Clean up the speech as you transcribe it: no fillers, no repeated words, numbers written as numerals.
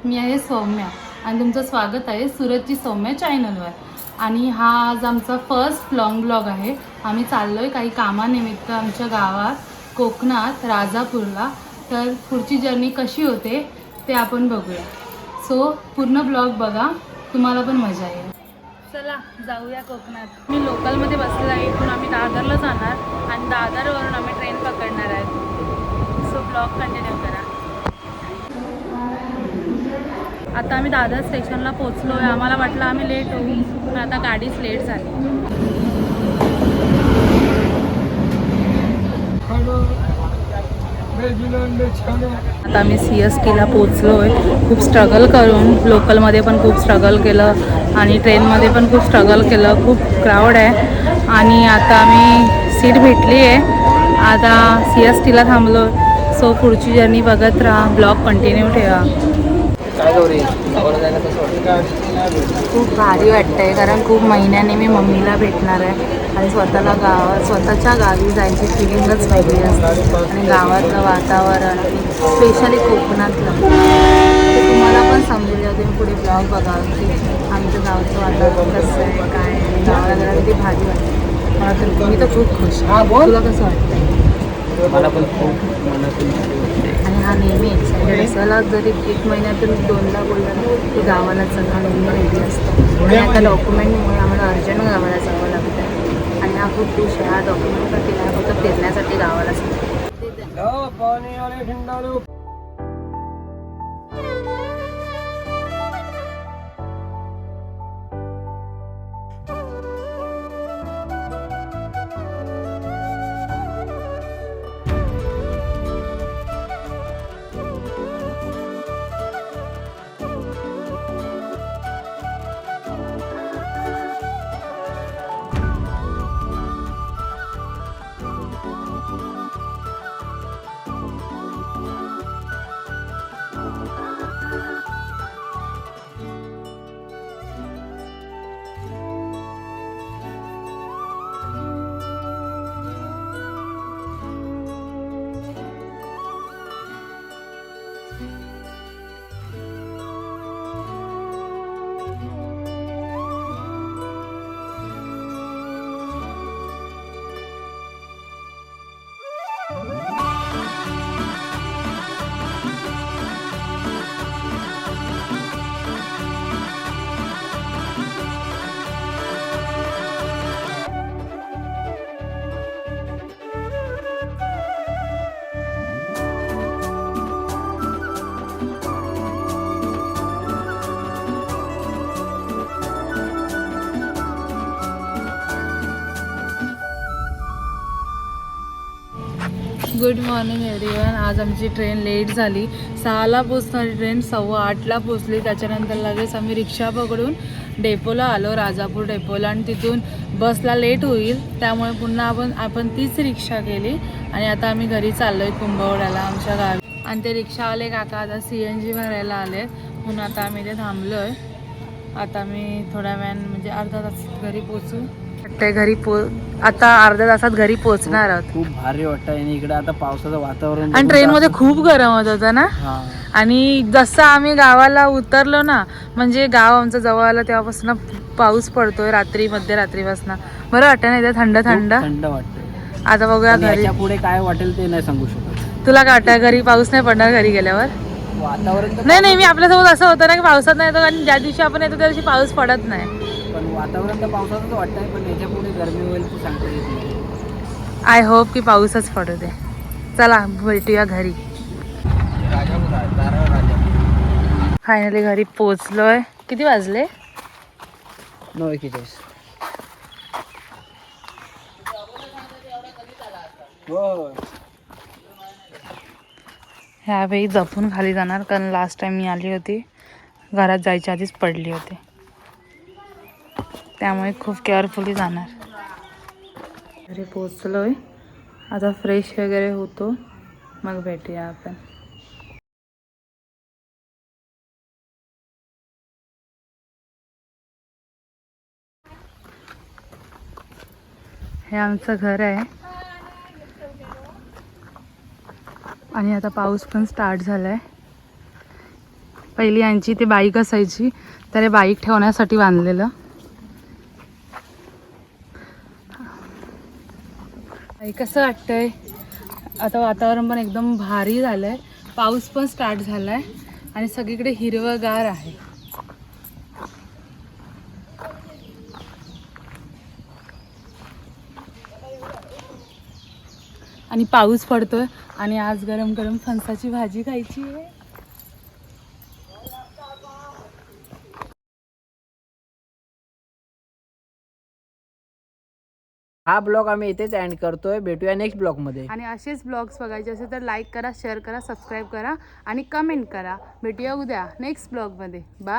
मी आहे सौम्या आणि तुमचं स्वागत आहे सुरतची सौम्या चॅनलवर. आणि हा आज आमचा फर्स्ट लॉंग ब्लॉग आहे. आम्ही चाललो आहे काही कामानिमित्त आमच्या गावात कोकणात राजापूरला. तर पुढची जर्नी कशी होते ते आपण बघूया. सो पूर्ण ब्लॉग बघा, तुम्हाला पण मजा येईल. चला जाऊया कोकणात. मी लोकलमध्ये बसलेला आहे. इथून आम्ही दादरला जाणार आणि दादरवरून आम्ही ट्रेन पकडणार आहे. सो ब्लॉग कंटिन्यू करा. आता आम्ही दादर स्टेशनला पोचलो आहे. आम्हाला वाटलं आम्ही लेट होऊ, पण आता गाडीच लेट झाली. आता आम्ही CSTला पोचलो आहे. खूप स्ट्रगल करून, लोकलमध्ये पण खूप स्ट्रगल केलं आणि ट्रेनमध्ये पण खूप स्ट्रगल केलं. खूप क्राऊड आहे आणि आता आम्ही सीट भेटली आहे. आता CSTला थांबलो. सो पुढची जर्नी बघत राहा, ब्लॉग कंटिन्यू ठेवा. खूप भारी वाटतंय कारण खूप महिन्याने मी मम्मीला भेटणार आहे आणि स्वतःच्या गावी जायची फिलिंगच वेगळी असते. आणि गावातलं वातावरण स्पेशली कोकणातलं ते तुम्हाला पण समजेल. तुम्ही पुढे ब्लॉग बघा की आमच्या गावचं वातावरण कसं आहे, काय आहे. गावाला जरा किती भारी वाटते मला. तर मी तर खूप खुश. तुला कसं वाटतंय? मला पण खूप मनातून आणि हा नेहमी एक्साइटेड असायला. जरी 1 महिन्यातून 2दा बोलला ना की गावाला चला, नेहमी रेडी असतो. आणि आता डॉक्युमेंटमुळे आम्हाला अर्जंट गावाला जावं लागतं आहे आणि हा खूप खुश आहे. हा डॉक्युमेंटसाठी नाही, फक्त फिरण्यासाठी गावाला जातो. Good morning everyone. आज आमची ट्रेन लेट झाली. 6ला पोचणारी ट्रेन 7:15ला पोचली. त्याच्यानंतर लगेच आम्ही रिक्षा पकडून डेपोला आलो, राजापूर डेपोला. आणि तिथून बसला लेट होईल त्यामुळे पुन्हा आपण तीच रिक्षा केली आणि आता आम्ही घरी चाललो आहे कुंभवड्याला आमच्या गावी. आणि ते रिक्षावाले काका आता CNG भरायला आले म्हणून आता आम्ही ते थांबलो आहे. आता आम्ही थोड्या वेळाने म्हणजे अर्धा तास घरी पोचू. आता अर्ध्या तासात घरी पोचणार आहोत. खूप भारी वाटतं आणि इकडे आता पावसाचं वातावरण. आणि ट्रेनमध्ये खूप गरम होत होतं ना. आणि जसं आम्ही गावाला उतरलो ना, म्हणजे गाव आमचं जवळ आलं तेव्हापासून पाऊस पडतोय मध्यरात्रीपासून. बरं वाटतं ना, इथे थंड थंड थंड वाटतं. आता बघूया घरी पुढे काय वाटेल ते नाही सांगू शकत. तुला काय वाटतं घरी पाऊस नाही पडणार घरी गेल्यावर? वातावरण नाही मी आपल्यासोबत असं होतं ना की पावसात नाही येतो आणि ज्या दिवशी आपण येतो त्या दिवशी पाऊस पडत नाही. पण वातावरण तर पावसाचंच वाटतंय, पण याच्या पुढे गरमी होईल ते सांगता येत नाही. आय होप की पाऊसच पडू दे. चला भेटूया घरी. फायनली घरी पोचलोय. किती वाजले? 9:41. ह्यावेळी जपून खाली जाणार कारण लास्ट टाइम मी आली होती घरात जायच्या आधीच पडली होती, त्यामुळे खूप केअरफुली जाणार. घरी पोचलोय. आता फ्रेश वगैरे होतो, मग भेटूया आपण. हे आमचं घर आहे आणि आता पाऊस पण स्टार्ट झालाय. पहिली यांची ती बाईक असायची, तर हे बाईक ठेवण्यासाठी बांधलेलं. कसं वाटतंय आता? वातावरण पण एकदम भारी झालंय, पाऊस पण स्टार्ट झालाय आणि सगळीकडे हिरवंगार आहे. आणि पाऊस पडतोय आणि आज गरम गरम फणसाची भाजी खायची आहे. हा ब्लॉग आम्ही इथेच एंड करतोय. भेटूया नेक्स्ट ब्लॉगमध्ये. आणि असेच ब्लॉग्स बघायचे असेल तर लाईक करा, शेअर करा, सबस्क्राईब करा आणि कमेंट करा. भेटूया उद्या नेक्स्ट ब्लॉगमध्ये. बाय.